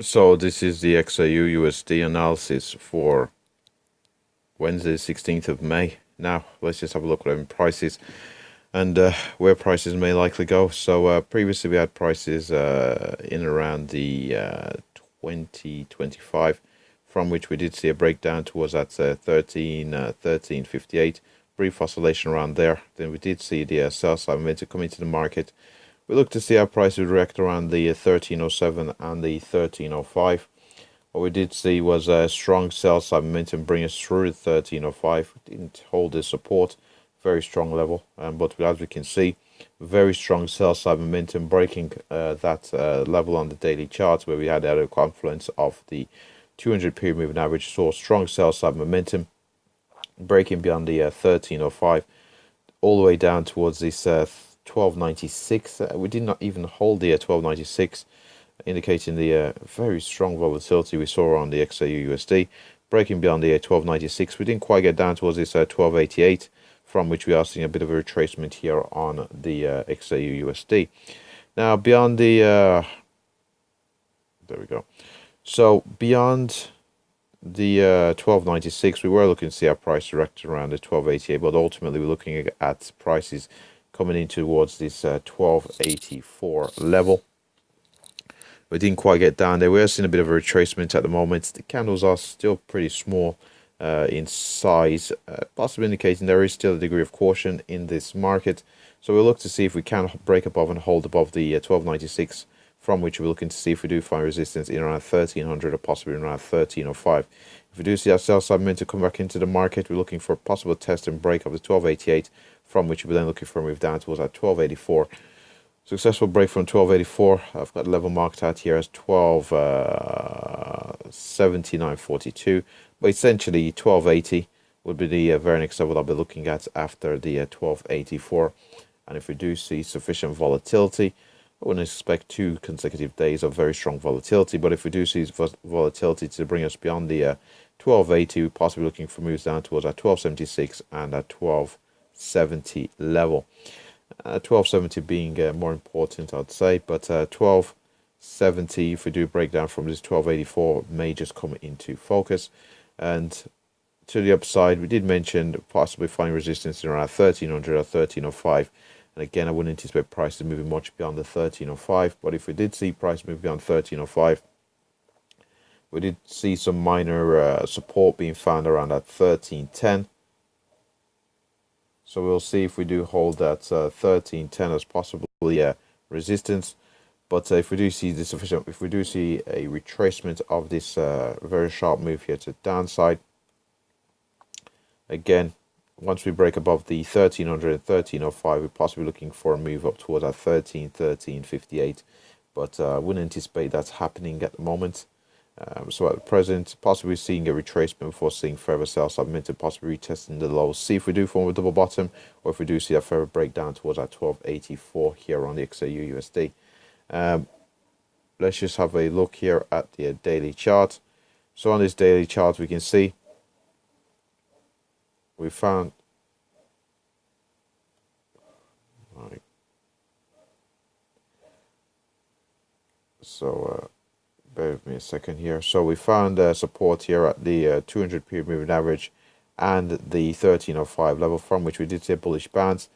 So this is the XAUUSD analysis for Wednesday, 16th of May. Now let's just have a look at prices and where prices may likely go. So previously we had prices in around the 2025, from which we did see a breakdown towards that 1358, brief oscillation around there. Then we did see the sell side momentum come into the market. We look to see how prices would react around the 1307 and the 1305. What we did see was a strong sell side momentum bring us through the 1305. We didn't hold this support, very strong level, but as we can see, very strong sell side momentum breaking that level on the daily charts, where we had a confluence of the 200 period moving average. Saw strong sell side momentum breaking beyond the 1305 all the way down towards this 1296. We did not even hold the 1296, indicating the very strong volatility we saw on the XAUUSD, breaking beyond the 1296. We didn't quite get down towards this 1288, from which we are seeing a bit of a retracement here on the XAUUSD. Now beyond the there we go. So beyond the 1296, we were looking to see our price directed around the 1288, but ultimately we're looking at prices coming in towards this 1284 level. We didn't quite get down there. We're seeing a bit of a retracement at the moment. The candles are still pretty small in size, possibly indicating there is still a degree of caution in this market. So we'll look to see if we can break above and hold above the 1296, from which we're looking to see if we do find resistance in around 1300 or possibly around 1305. If we do see our sell side momentum come back into the market, we're looking for a possible test and break of the 1288, from which we're then looking for a move down towards that 1284. Successful break from 1284. I've got level marked out here as 1279.42, but essentially 1280 would be the very next level I'll be looking at after the 1284. And if we do see sufficient volatility, I wouldn't expect 2 consecutive days of very strong volatility, but if we do see volatility to bring us beyond the 1280, we're possibly looking for moves down towards that 1276 and that 1270 level. 1270 being more important, I'd say, but 1270, if we do break down from this 1284, may just come into focus. And to the upside, we did mention possibly finding resistance in around 1300 or 1305. And again, I wouldn't anticipate prices moving much beyond the 1305, but if we did see price move beyond 1305, we did see some minor support being found around that 1310. So we'll see if we do hold that 1310 as possibly resistance. But if we do see a retracement of this very sharp move here to the downside, again, once we break above the 1300 and 1305, we're possibly looking for a move up towards that 1358. But I wouldn't anticipate that's happening at the moment. So at the present, possibly seeing a retracement before seeing further sell side momentum, possibly retesting the lows. See if we do form a double bottom, or if we do see a further breakdown towards that 1284 here on the XAUUSD. Let's just have a look here at the daily chart. So on this daily chart, we can see we found bear with me a second here. So we found support here at the 200 period moving average and the 1305 level, from which we did see a bullish bounce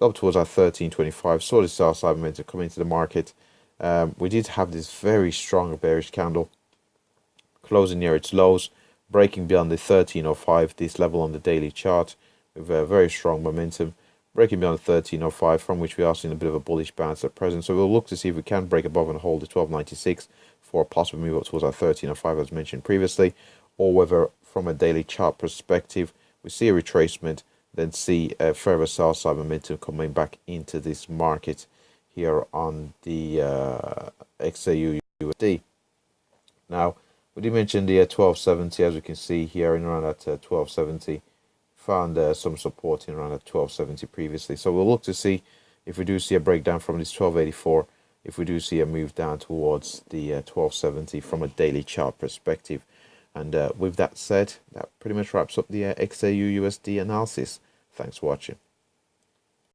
up towards our 1325. Saw the sell side momentum come into the market. We did have this very strong bearish candle closing near its lows, breaking beyond the 1305, this level on the daily chart, with a very strong momentum, breaking beyond the 1305, from which we are seeing a bit of a bullish bounce at present. So we'll look to see if we can break above and hold the 1296 for a possible move up towards our 1305, as mentioned previously, or whether from a daily chart perspective we see a retracement, then see a further sell side momentum coming back into this market here on the XAUUSD. Now, we did mention the 1270, as we can see here in around that 1270. Found some support in around at 1270 previously. So we'll look to see if we do see a breakdown from this 1284, if we do see a move down towards the 1270 from a daily chart perspective. And with that said, that pretty much wraps up the XAUUSD analysis. Thanks for watching.